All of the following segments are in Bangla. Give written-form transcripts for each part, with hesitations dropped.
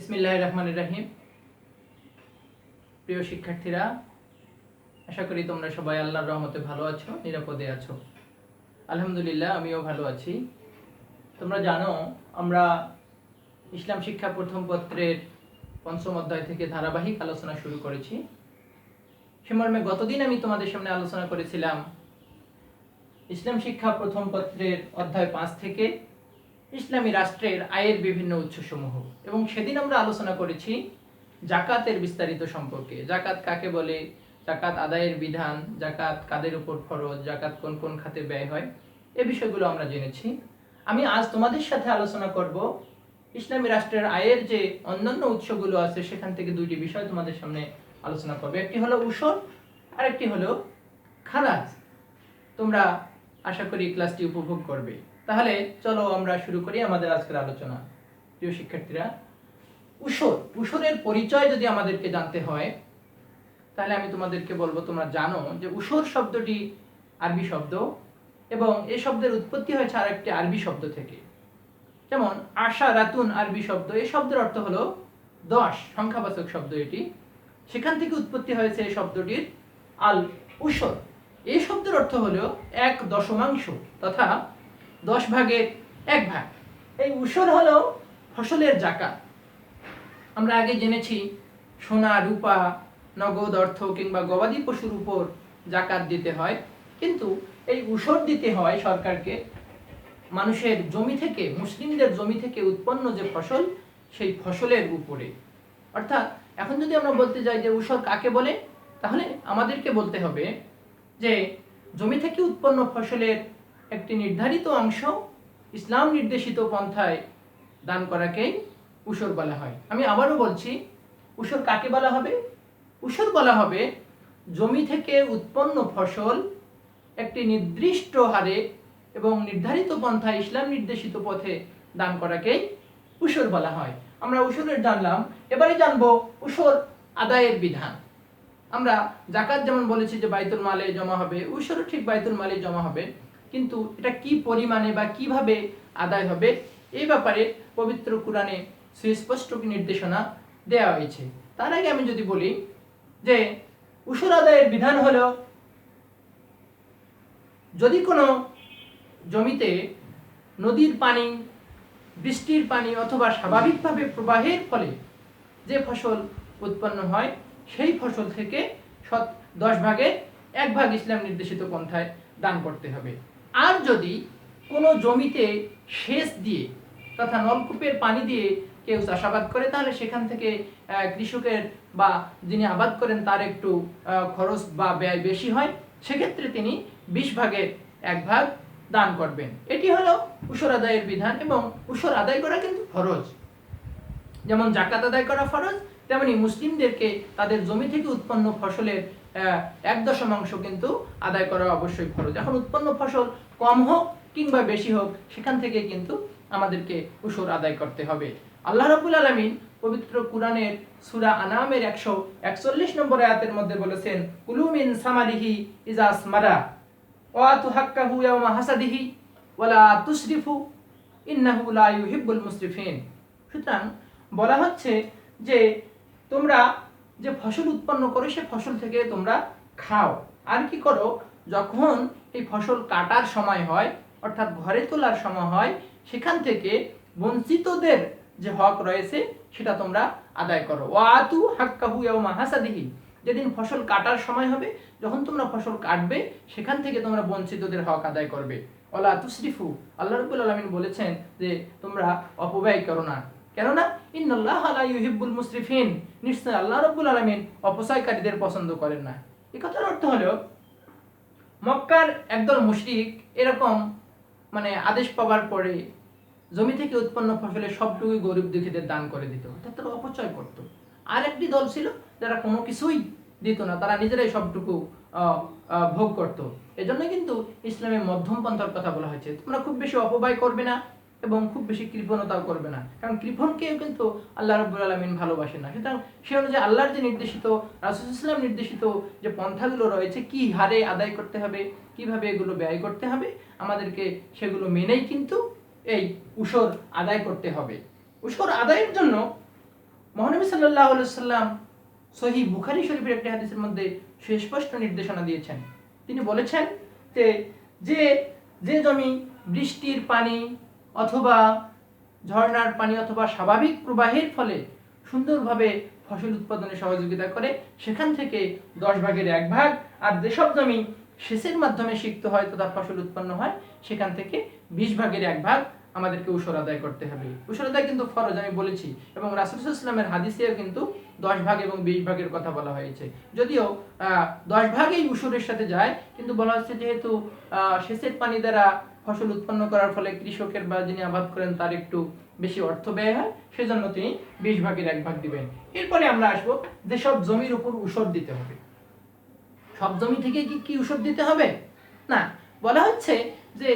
বিসমিল্লাহির রহমানির রহিম। প্রিয় শিক্ষার্থীরা, আশা করি তোমরা সবাই আল্লাহর রহমতে ভালো আছো, নিরাপদে আছো। আলহামদুলিল্লাহ, আমিও ভালো আছি। তোমরা জানো, আমরা ইসলাম শিক্ষা প্রথম পত্রের পঞ্চম অধ্যায় থেকে ধারাবাহিক আলোচনা শুরু করেছি। সে মর্মে গতদিন আমি তোমাদের সামনে আলোচনা করেছিলাম ইসলাম শিক্ষা প্রথম পত্রের অধ্যায় 5 থেকে ইসলামী রাষ্ট্রের আয়ের বিভিন্ন উৎসসমূহ, এবং সেদিন আমরা আলোচনা করেছি জাকাতের বিস্তারিত সম্পর্কে। জাকাত কাকে বলে, জাকাত আদায়ের বিধান, জাকাত কাদের উপর ফরজ, জাকাত কোন কোন খাতে ব্যয় হয়, এই বিষয়গুলো আমরা জেনেছি। আমি আজ তোমাদের সাথে আলোচনা করব ইসলামী রাষ্ট্রের আয়ের যে অন্যান্য উৎসগুলো আছে সেখান থেকে দুইটি বিষয় তোমাদের সামনে আলোচনা করব। একটি হলো উসর আর একটি হলো খারাজ। তোমরা আশা করি ক্লাসটি উপভোগ করবে। তাহলে চলো আমরা শুরু করি আমাদের আজকের আলোচনা। প্রিয় শিক্ষার্থীরা, উসরের পরিচয় যদি আমাদেরকে জানতে হয় তাহলে আমি তোমাদেরকে বলবো, তোমরা জানো যে উসর শব্দটি আরবি শব্দ, এবং এই শব্দের উৎপত্তি হয়েছে আরেকটি আরবি শব্দ থেকে। যেমন আশা রাতুন আরবি শব্দ, এই শব্দের অর্থ হলো 10, সংখ্যাবাচক শব্দ এটি। সেখান থেকে উৎপত্তি হয়েছে এই শব্দটির আল উসর। এই শব্দের অর্থ হলো 1/10 তথা 10 ভাগের 1 ভাগ। এই উসর হলো ফসলের জাকাত। আমরা আগে জেনেছি সোনা, রূপা, নগদ অর্থ কিংবা গবাদি পশুর উপর জাকাত দিতে হয়, কিন্তু এই উসর দিতে হয় সরকারকে মানুষের জমি থেকে, মুসলিমদের জমি থেকে উৎপন্ন যে ফসল, সেই ফসলের উপরে। অর্থাৎ এখন যদি আমরা বলতে যাই যে উসর কাকে বলে, তাহলে আমাদেরকে বলতে হবে যে জমি থেকে উৎপন্ন ফসলের একটি নির্ধারিত অংশ ইসলাম নির্দেশিত পন্থায় দান করাকেই উসর বলা হয়। আমি আবারও বলছি, উসর কাকে বলা হবে? উসর বলা হবে জমি থেকে উৎপন্ন ফসল একটি নির্দিষ্ট হারে এবং নির্ধারিত পন্থায় ইসলাম নির্দেশিত পথে দান করাকেই উসর বলা হয়। আমরা উসরের জানলাম, এবারে জানবো উসর আদায়ের বিধান। আমরা জাকাত যেমন বলেছি যে বাইতুল মালে জমা হবে, উসরও ঠিক বাইতুল মালে জমা হবে, কিন্তু এটা কি পরিমাণে বা কিভাবে আদায় হবে এই ব্যাপারে পবিত্র কুরআনে সুস্পষ্ট নির্দেশনা দেওয়া হয়েছে। তার আগে আমি যদি বলি যে উসর আদায়ের বিধান হলো, যদি কোনো জমিতে নদীর পানি, বৃষ্টির পানি অথবা স্বাভাবিকভাবে প্রবাহের ফলে যে ফসল উৎপন্ন হয়, সেই ফসল থেকে 10 ভাগের 1 ভাগ ইসলাম নির্দেশিত পন্থায় দান করতে হবে। আর যদি কোনো জমিতে সেচ দিয়ে তথা নলকূপের পানি দিয়ে কেউ চাষাবাদ করে, তাহলে সেখান থেকে কৃষকের বা যিনি আবাদ করেন তার একটু খরচ বা ব্যয় বেশি হয়, সেক্ষেত্রে তিনি 20 ভাগের 1 ভাগ দান করবেন। এটি হলো উসর আদায়ের বিধান, এবং উসর আদায় করা কিন্তু ফরজ। যেমন জাকাত আদায় করা ফরজ, তেমনি মুসলিমদেরকে তাদের জমি থেকে উৎপন্ন ফসলের 1/10 কিন্তু আদায় করা অবশ্যই ফরজ। এখন উৎপন্ন ফসল কম হোক কিংবা বেশি হোক, সেখান থেকে কিন্তু আমাদেরকে উসর আদায় করতে হবে। আল্লাহ রাব্বুল আলামিন পবিত্র কুরআনের সূরা আনামের 141 নম্বর আয়াতের মধ্যে বলেছেন, কুলু মিন সামারিহি ইজা আসমারা ওয়া আতু হাক্কাহু ইয়াওমা হাসাদিহি ওয়ালা তুসরিফু ইন্নাহু লা ইউহিব্বুল মুসরিফিন। সুতরাং বলা হচ্ছে যে তোমরা যে ফসল উৎপন্ন করো সে ফসল থেকে তোমরা খাও, আর কি করো, যখন এই ফসল কাটার সময় হয় অর্থাৎ ঘরে তোলার সময় হয়, সেখান থেকে বঞ্চিতদের যে হক রয়েছে সেটা তোমরা আদায় করো। ওয়াতু হাক্কাহু ইয়াওমা হাসাদিহি, যেদিন ফসল কাটার সময় হবে, যখন তোমরা ফসল কাটবে, সেখান থেকে তোমরা বঞ্চিতদের হক আদায় করবে। ওয়ালা তুসরিফু, আল্লাহ রাব্বুল আলামিন বলেছেন যে তোমরা অপব্যয় করো না, কেননা ইন্নাল্লাহা লা ইউহিব্বুল মুসরিফিন, নিশ্চয় আল্লাহ রাব্বুল আলামিন অপচয়কারীদের পছন্দ করেন না। এই কথার অর্থ হলো, মক্কার একদল মুশরিক এরকম আদেশ পাওয়ার পরে জমি থেকে উৎপন্ন ফসলের সবটুকুই গরিব দুঃখীদের দান করে দিত, অর্থাৎ তারা অপচয় করত। আর একটি দল ছিল যারা কোনো কিছুই দিত না, তারা নিজেরাই সবটুকু ভোগ করত। এজন্য কিন্তু ইসলামে মধ্যম পন্থার কথা বলা হয়েছে, তোমরা খুব বেশি অপব্যয় করবে না এবং খুব বেশি কৃপণতাও করবে না, কারণ কৃপণকেও কিন্তু আল্লাহ রাব্বুল আলামিন ভালোবাসেন না। সুতরাং সে অনুযায়ী আল্লাহর যে নির্দেশিত, রাসূল সাল্লাল্লাহু আলাইহি ওয়াসাল্লাম নির্দেশিত যে পন্থাগুলো রয়েছে, কি হারে আদায় করতে হবে, কিভাবে এগুলো ব্যয় করতে হবে, আমাদেরকে সেগুলো মেনেই কিন্তু এই উসর আদায় করতে হবে। উসর আদায়ের জন্য মহানবী সাল্লাল্লাহু আলাইহি সাল্লাম সহিহ বুখারী শরীফের একটি হাদিসের মধ্যে সুস্পষ্ট নির্দেশনা দিয়েছেন। তিনি বলেছেন যে যে যে জমি বৃষ্টির পানি অথবা ঝর্ণার পানি অথবা স্বাভাবিক প্রবাহের ফলে সুন্দরভাবে ফসল উৎপাদনে সহযোগিতা করে সেখান থেকে 10 ভাগের 1 ভাগ, আর যেসব জমি সেচের মাধ্যমে সিক্ত হয় তথা ফসল উৎপন্ন হয় সেখান থেকে 20 ভাগের 1 ভাগ আমাদেরকে উসর আদায় করতে হবে। উসর আদায় কিন্তু ফরজ, আমি বলেছি, এবং রাসূল সাল্লাল্লাহু আলাইহি ওয়াসাল্লামের হাদিসেও কিন্তু 10 ভাগ এবং 20 ভাগের কথা বলা হয়েছে। যদিও 10 ভাগ এই উসরের সাথে যায়, কিন্তু বলা হচ্ছে যেহেতু সেচের পানি দ্বারা ফসল উৎপন্ন করার ফলে কৃষকের বা যিনি আবাদ করেন তার একটু বেশি অর্থ ব্যয় হয়, সেজন্য তিনি 20 ভাগের 1 ভাগ দিবেন। এরপরে আমরা আসবো যে সব জমির উপর উসর দিতে হবে। সব জমি থেকে কি উসর দিতে হবে? না, বলা হচ্ছে যে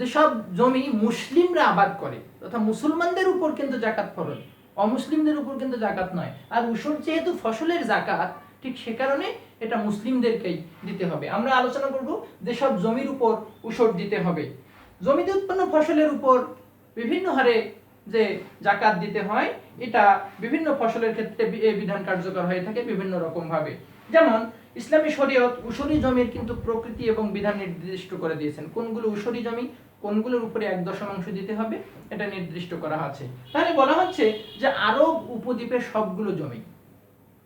যেসব জমি মুসলিমরা আবাদ করে তথা মুসলমানদের উপর কিন্তু জাকাত ফরজ, অমুসলিমদের উপর কিন্তু জাকাত নয়। আর উসর যেহেতু ফসলের জাকাত, ঠিক সে কারণে এটা মুসলিমদেরকেই দিতে হবে। আমরা আলোচনা করব যেসব জমির উপর উসর দিতে হবে। জমিতে উৎপন্ন ফসলের উপর বিভিন্ন হারে যে জাকাত দিতে হয়, এটা বিভিন্ন ফসলের ক্ষেত্রে বিধান কার্যকর হয়ে থাকে বিভিন্ন রকম ভাবে। যেমন ইসলামী শরীয়ত উসরি জমির কিন্তু প্রকৃতি এবং বিধান নির্দিষ্ট করে দিয়েছেন। কোনগুলো উসরি জমি, কোনগুলোর উপরে 1/10 দিতে হবে, এটা নির্দিষ্ট করা আছে। তাহলে বলা হচ্ছে যে আরব উপদ্বীপের সবগুলো জমি,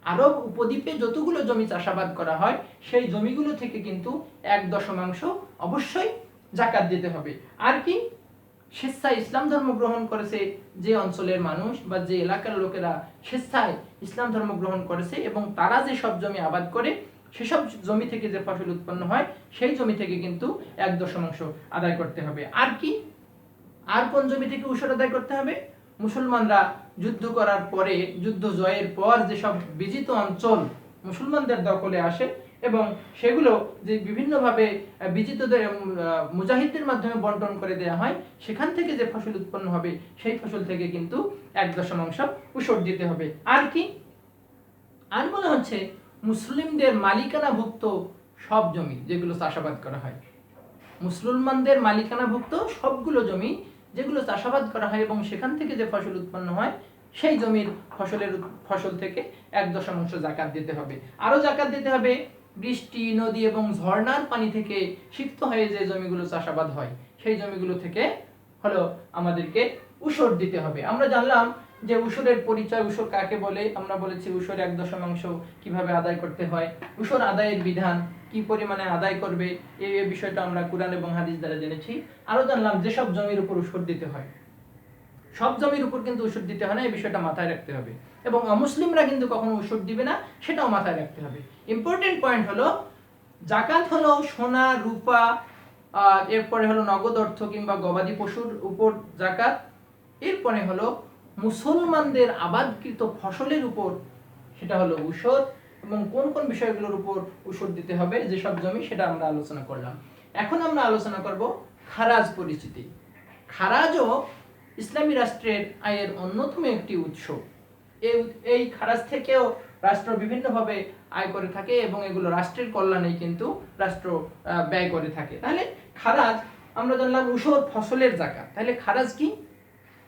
আরব উপদ্বীপে যতগুলো জমি চাষাবাদ করা হয় সেই জমিগুলো থেকে কিন্তু 1/10 অবশ্যই জাকাত দিতে হবে। আর কি, স্বেচ্ছায় ইসলাম ধর্ম গ্রহণ করেছে যে অঞ্চলের মানুষ বা যে এলাকার লোকেরা স্বেচ্ছায় ইসলাম ধর্ম গ্রহণ করেছে এবং তারা যে সব জমি আবাদ করে সেসব জমি থেকে যে ফসল উৎপন্ন হয় সেই জমি থেকে কিন্তু 1/10 আদায় করতে হবে। আর কি, আর কোন জমি থেকে উসর আদায় করতে হবে? মুসলমানরা যুদ্ধ করার পরে, যুদ্ধ জয়ের পর যেসব বিজিত অঞ্চল মুসলমানদের দখলে আসে এবং সেগুলো যে বিভিন্নভাবে বিজিতদের মুজাহিদদের মাধ্যমে বন্টন করে দেওয়া হয়, সেখান থেকে যে ফসল উৎপন্ন হবে সেই ফসল থেকে কিন্তু 1/10 উসর দিতে হবে। আর কি, আর বলা হচ্ছে মুসলিমদের মালিকানাভুক্ত সব জমি যেগুলো চাষাবাদ করা হয়, মুসলমানদের মালিকানাভুক্ত সবগুলো জমি যেগুলো চাষাবাদ করা হয় এবং সেখান থেকে যে ফসল উৎপন্ন হয় সেই জমির ফসল থেকে 1/10 জাকাত দিতে হবে। আরো জাকাত দিতে হবে বৃষ্টি, নদী এবং ঝর্ণার পানি থেকে সিক্ত হয়ে যে জমিগুলো চাষাবাদ হয় সেই জমিগুলো থেকে হলো আমাদেরকে উসর দিতে হবে। আমরা জানলাম যে উসরের পরিচয়, উসর কাকে বলে। আমরা বলেছি উসর 1/10 কিভাবে আদায় করতে হয়, উসর আদায়ের বিধান, কি পরিমাণে আদায় করবে, এই বিষয়টা আমরা কুরআন এবং হাদিস দ্বারা জেনেছি। আরো জানলাম যে সব জমির উপর উসর দিতে হয়, সব জমির উপর কিন্তু উসর দিতে হয় না, এই বিষয়টা মাথায় রাখতে হবে। এবং অমুসলিমরা কিন্তু কখনো উসর দিবে না, সেটাও মাথায় রাখতে হবে। ইম্পর্টেন্ট পয়েন্ট হলো জাকাত হলো সোনা, রূপা, এরপরে হলো নগদ অর্থ কিংবা গবাদি পশুর উপর জাকাত, এরপরে হলো মুসলমানদের আবাদকৃত ফসলের উপর, সেটা হলো উসর। এবং কোন কোন বিষয়গুলোর উপর উসর দিতে হবে যেসব জমি, সেটা আমরা আলোচনা করলাম। এখন আমরা আলোচনা করব খারাজ পরিচিতি। খারাজও ইসলামী রাষ্ট্রের আয়ের অন্যতম একটি উৎস। এই খারাজ থেকেও রাষ্ট্র বিভিন্নভাবে আয় করে থাকে এবং এগুলো রাষ্ট্রের কল্যাণে কিন্তু রাষ্ট্র ব্যয় করে থাকে। তাহলে খারাজ, আমরা জানলাম উসর ফসলের জাকাত। তাহলে খারাজ কি?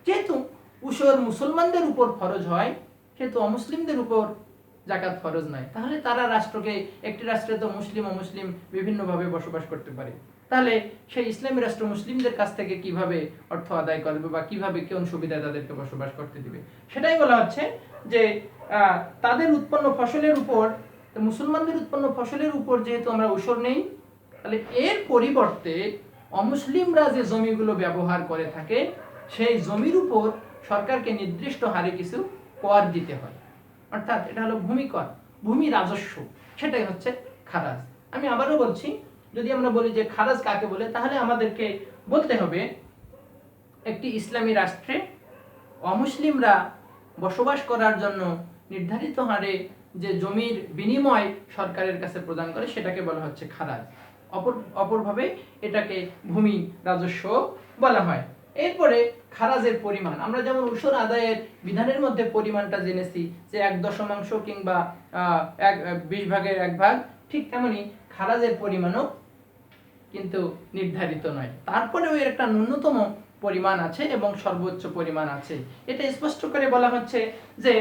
যেহেতু উসর মুসলমানদের উপর ফরজ হয়, সেহেতু অমুসলিমদের উপর জাকাত ফরজ নয়। তাহলে তারা রাষ্ট্রকে, একটি রাষ্ট্রে তো মুসলিম অমুসলিম বিভিন্নভাবে বসবাস করতে পারে, তাহলে সেই ইসলামী রাষ্ট্র মুসলিমদের কাছ থেকে কিভাবে অর্থ আদায় করবে বা কিভাবে কোন সুবিধা তাদেরকে বসবাস করতে দিবে, সেটাই বলা হচ্ছে যে তাদের উৎপন্ন ফসলের উপর, মুসলমানদের উৎপন্ন ফসলের উপর যেহেতু আমরা উসর নেই, তাহলে এর পরিবর্তে অমুসলিমরা যে জমিগুলো ব্যবহার করে থাকে সেই জমির উপর সরকারকে নির্দিষ্ট হারে কিছু কর দিতে হয়। অর্থাৎ এটা হলো ভূমি কর, ভূমি রাজস্ব, সেটাই হচ্ছে খারাজ। আমি আবারও বলছি, যদি আমরা বলি যে খারাজ কাকে বলে, তাহলে আমাদেরকে বলতে হবে একটি ইসলামী রাষ্ট্রে অমুসলিমরা বসবাস করার জন্য নির্ধারিত হারে যে জমির বিনিময় সরকারের কাছে প্রদান করে সেটাকে বলা হচ্ছে খারাজ। অপরভাবে এটাকে ভূমি রাজস্ব বলা হয়। এরপরে খারাজের পরিমাণ, আমরা যেমন উসর আদায়ের বিধানের মধ্যে পরিমাণটা জেনেছি যে 1/10 কিংবা 20/1 ঠিক তেমনি খারাজের পরিমাণও কিন্তু নির্ধারিত নয়। তারপরেও এর একটা ন্যূনতম পরিমাণ আছে এবং সর্বোচ্চ পরিমাণ আছে। এটা স্পষ্ট করে বলা হচ্ছে যে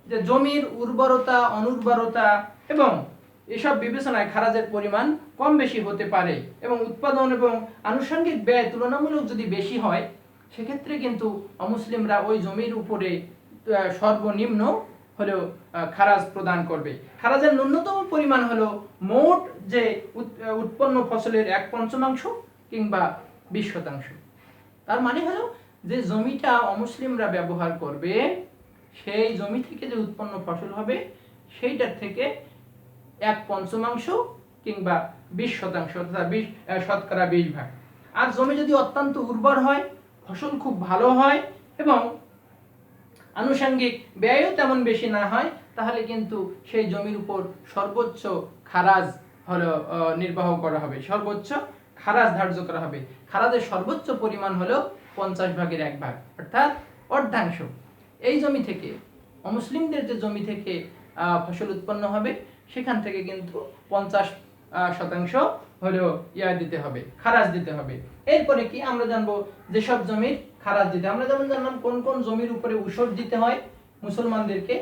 যে জমির উর্বরতা অনুর্বরতা এবং এসব বিবেচনায় খারাজের পরিমাণ কম বেশি হতে পারে এবং উৎপাদন এবং আনুষঙ্গিক ব্যয় তুলনামূলক যদি বেশি হয় সেক্ষেত্রে কিন্তু অমুসলিমরা ওই জমির উপরে সর্বনিম্ন হলেও খারাজ প্রদান করবে। খারাজের ন্যূনতম পরিমাণ হলো মোট যে উৎপন্ন ফসলের 1/5 কিংবা 20%। তার মানে হলো যে জমিটা অমুসলিমরা ব্যবহার করবে সেই জমি থেকে যে উৎপন্ন ফসল হবে সেইটার থেকে 1/5 কিংবা 20% অর্থাৎ 20% আর জমি যদি অত্যন্ত উর্বর হয়, ফসল খুব ভালো হয় এবং আনুষঙ্গিক ব্যয়ও তেমন বেশি না হয়, তাহলে কিন্তু সেই জমির উপর সর্বোচ্চ খারাজ হলো নির্বাহ করা হবে, সর্বোচ্চ খারাজ ধার্য করা হবে। খারাজের সর্বোচ্চ পরিমাণ হলো 50/1 অর্থাৎ অর্ধাংশ। এই জমি থেকে অমুসলিমদের যে জমি থেকে ফসল উৎপন্ন হবে সেখান থেকে কিন্তু 50% হলো দিতে হবে, খারাজ দিতে হবে। এরপরে কি আমরা জানবো যেসব জমির খারাজ দিতে, আমরা যেমন জানলাম কোন কোন জমির উপরে উসর দিতে হয় মুসলমানদেরকে।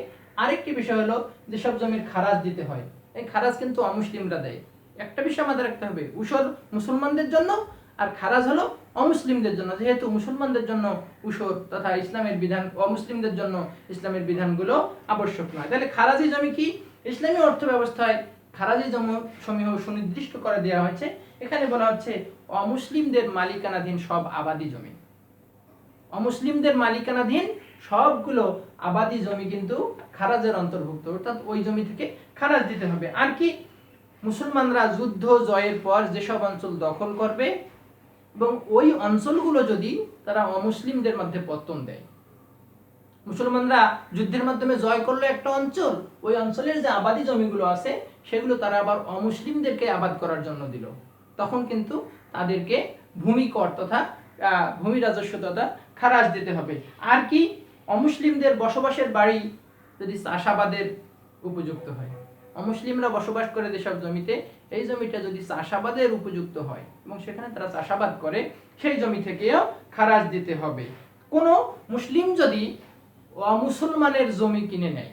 আরেকটি বিষয় হলো যেসব জমির খারাজ দিতে হয়, এই খারাজ কিন্তু অমুসলিমরা দেয়। একটা বিষয় আমাদের রাখতে হবে, উসর মুসলমানদের জন্য আর খারাজ হলো অমুসলিমদের জন্য। যেহেতু মুসলমানদের জন্য উসর তথা ইসলামের বিধান, অমুসলিমদের জন্য ইসলামের বিধানগুলো আবশ্যক নয়। তাহলে খারাজি জমি কি? ইসলামী অর্থ ব্যবস্থায় খারাজি জমি সমূহ সুনির্দিষ্ট করে দেওয়া হয়েছে। এখানে বলা হচ্ছে অমুসলিমদের মালিকানাধীন সব আবাদি জমি, অমুসলিমদের মালিকানাধীন সবগুলো আবাদি জমি কিন্তু খারাজের অন্তর্ভুক্ত, অর্থাৎ ওই জমি থেকে খারাজ দিতে হবে। আর কি? মুসলমানরা যুদ্ধ জয়ের পর যেসব অঞ্চল দখল করবে এবং ওই অঞ্চলগুলো যদি তারা অমুসলিমদের মধ্যে পত্তন দেয়, মুসলমানরা যুদ্ধের মাধ্যমে জয় করলো একটা অঞ্চল, ওই অঞ্চলের যে আবাদি জমিগুলো আছে সেগুলো তারা আবার অমুসলিমদেরকে আবাদ করার জন্য দিল, তখন কিন্তু তাদেরকে ভূমি কর তথা ভূমি রাজস্ব তথা খারাজ দিতে হবে। আর কি? অমুসলিমদের বসবাসের বাড়ি যদি চাষাবাদের উপযুক্ত হয়, অমুসলিমরা বসবাস করে যেসব জমিতে, এই জমিটা যদি চাষাবাদের উপযুক্ত হয় এবং সেখানে তারা চাষাবাদ করে, সেই জমি থেকেও খারাজ দিতে হবে। কোনো মুসলিম যদি অমুসলমানের জমি কিনে নেয়,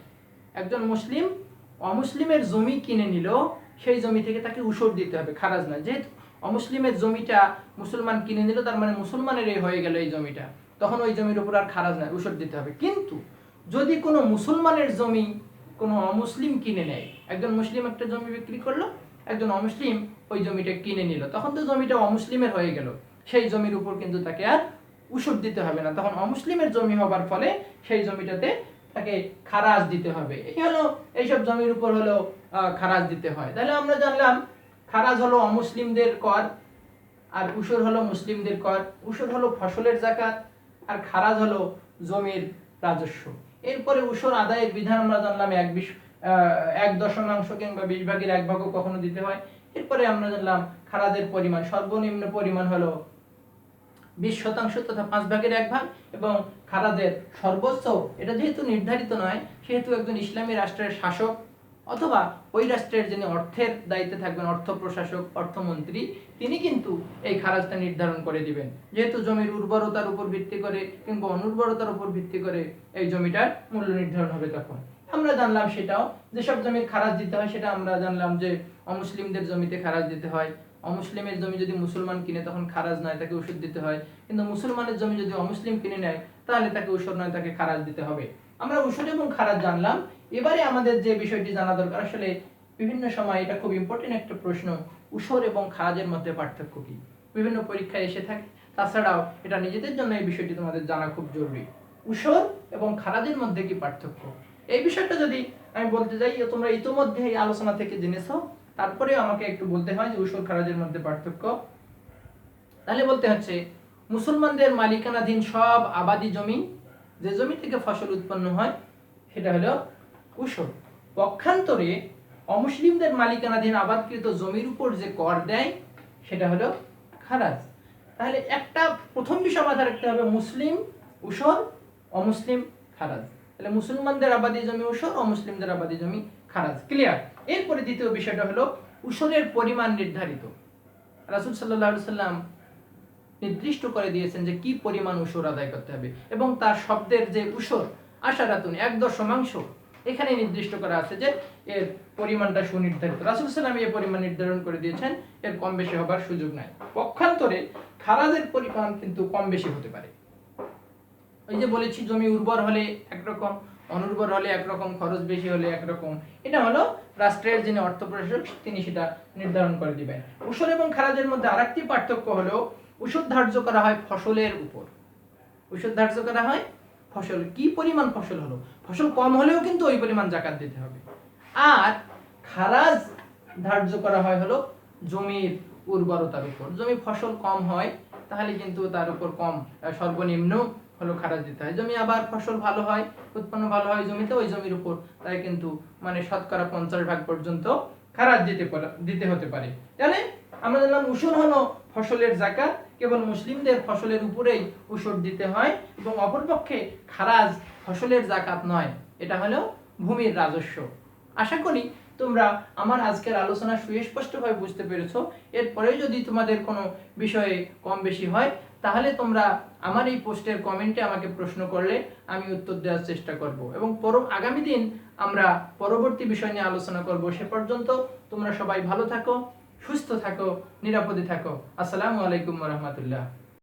একজন মুসলিম অমুসলিমের জমি কিনে নিল, সেই জমি থেকে তাকে উসর দিতে হবে, খারাজ না। যেহেতু অমুসলিমের জমিটা মুসলমান কিনে নিল, তার মানে মুসলমানের হয়ে গেল এই জমিটা, তখন ওই জমির উপর আর খারাজ নয়, উসর দিতে হবে। কিন্তু যদি কোনো মুসলমানের জমি কোনো অমুসলিম কিনে নেয়, একজন মুসলিম একটা জমি বিক্রি করলো, একজন অমুসলিম ওই জমিটা কিনে নিল, তখন তো জমিটা অমুসলিমের হয়ে গেল, সেই জমির উপর কিন্তু তাকে আর উসর দিতে হবে না, তখন অমুসলিমের জমি হবার ফলে সেই জমিটাতে তাকে খারাজ দিতে হবে। এই হলো এইসব জমির উপর হলো খারাজ দিতে হয়। তাহলে আমরা জানলাম খারাজ হলো অমুসলিমদের কর আর উসর হলো মুসলিমদের কর। উসর হলো ফসলের যাকাত আর খারাজ হলো জমির রাজস্ব। এরপরে উসর আদায়ের বিধান আমরা জানলাম 1/10 কিংবা 20/1 কখনো দিতে হয়। এরপরে আমরা জানলাম খারাজের পরিমাণ, সর্বনিম্ন পরিমাণ হলো 20% তথা 5/1 এবং খারাজের সর্বোচ্চ, এটা যেহেতু নির্ধারিত নয় সেহেতু একজন ইসলামী রাষ্ট্রের শাসক অথবা ওই রাষ্ট্রের যিনি অর্থের দায়িত্বে থাকবেন, অর্থ প্রশাসক, অর্থমন্ত্রী, তিনি কিন্তু এই খারাজটা নির্ধারণ করে দিবেন। যেহেতু জমির উর্বরতার উপর ভিত্তি করে কিংবা অনুর্বরতার উপর ভিত্তি করে এই জমিটার মূল্য নির্ধারণ হবে। তখন আমরা জানলাম সেটাও, যেসব জমির খারাজ দিতে হয় সেটা আমরা জানলাম যে অমুসলিমদের জমিতে খারাজ দিতে হয়। অমুসলিমের জমি যদি মুসলমান কিনে তখন খারাজ নয়, তাকে উসর দিতে হয়। কিন্তু মুসলমানের জমি যদি অমুসলিম কিনে নেয় তাহলে তাকে উসর নয়, তাকে খারাজ দিতে হবে। আমরা উসর এবং খারাজ জানলাম। এবারে আমাদের যে বিষয়টি জানা দরকার, আসলে বিভিন্ন সময় এটা খুব ইম্পর্টেন্ট একটা প্রশ্ন, উসর এবং খারাজের মধ্যে পার্থক্য কি, বিভিন্ন পরীক্ষায় এসে থাকে। তাছাড়াও এটা নিজেদের জন্য এই বিষয়টি তোমাদের জানা খুব জরুরি। উসর এবং খারাজের মধ্যে কি পার্থক্য, এই বিষয়টা যদি আমি বলতে যাই, তোমরা ইতোমধ্যে এই আলোচনা থেকে জেনেছো, তারপরেও আমাকে একটু বলতে হয় যে উসর খারাজের মধ্যে পার্থক্য। তাহলে বলতে হচ্ছে মুসলমানদের মালিকানাধীন সব আবাদি জমি, যে জমি থেকে ফসল উৎপন্ন হয় সেটা হলো উসর। পক্ষান্তরে অমুসলিমদের মালিকানাধীন আবাদকৃত জমির উপর যে কর দেয় সেটা হলো খারাজ। তাহলে একটা প্রথম বিষয় মাথায় রাখতে হবে, মুসলিম উসর, অমুসলিম খারাজ। তাহলে মুসলমানদের আবাদি জমি উসর, অমুসলিমদের আবাদি জমি খারাজ। ক্লিয়ার? এরপরে দ্বিতীয় বিষয়টা হলো উসরের পরিমাণ নির্ধারিত। রাসূল সাল্লাল্লাহু আলাইহি সাল্লাম নির্দিষ্ট করে দিয়েছেন যে কি পরিমাণ উসর আদায় করতে হবে এবং তার শব্দের যে উসর, আশারাতুন 1/10, এখানে নির্দিষ্ট করা আছে যে এর পরিমাণটা সুনির্ধারিত। রাসূল সাল্লাল্লাহু আলাইহি ওয়াসাল্লাম এই পরিমাণ নির্ধারণ করে দিয়েছেন, এর কম বেশি হবার সুযোগ নাই। পক্ষান্তরে খারাজের পরিমাণ কিন্তু কম বেশি হতে পারে। ওই যে বলেছি জমি উর্বর হলে একরকম, অনুর্বর হলে একরকম, খরচ বেশি হলে একরকম। এটা হলো রাষ্ট্রের যিনি অর্থ প্রশাসক তিনি সেটা নির্ধারণ করে দিবেন। উসুল এবং খারাজের মধ্যে আরেকটি পার্থক্য হলো উসুল ধার্য করা হয় ফসলের উপর। উসুল ধার্য করা হয় ফসল, কি পরিমাণ ফসল হলো, ফসল কম হলেও কিন্তু ওই পরিমাণ জাকাত দিতে হবে। আর খারাজ ধার্য করা হয় হলো জমির উর্বরতার উপর। জমি ফসল কম হয় তাহলে কিন্তু তার উপর কম, সর্বনিম্ন হলো খারাজ দিতে হয়। জমি আবার ফসল ভালো হয়, উৎপন্ন ভালো হয় জমিতে, ওই জমির উপর তাই কিন্তু মানে শতকরা 50% পর্যন্ত খারাজ দিতে হতে পারে। তাহলে আমরা জানলাম উসুর হলো ফসলের যাকাত, কেবল মুসলিমদের ফসলের উপরেই উসুর দিতে হয়, এবং অপরপক্ষে খারাজ ফসলের যাকাত নয়, এটা হলো ভূমির রাজস্ব। আশা করি তোমরা আমার আজকের আলোচনা সুস্পষ্টভাবে বুঝতে পেরেছো। এরপরে যদি তোমাদের কোনো বিষয়ে কম বেশি হয় তাহলে তোমরা আমার এই পোস্টের কমেন্টে আমাকে প্রশ্ন করলে আমি উত্তর দেওয়ার চেষ্টা করব, এবং আগামী দিন আমরা পরবর্তী বিষয় নিয়ে আলোচনা করব। সে পর্যন্ত তোমরা সবাই ভালো থাকো, সুস্থ থাকো, নিরাপদে থাকো। আসসালামু আলাইকুম ওয়া রাহমাতুল্লাহ।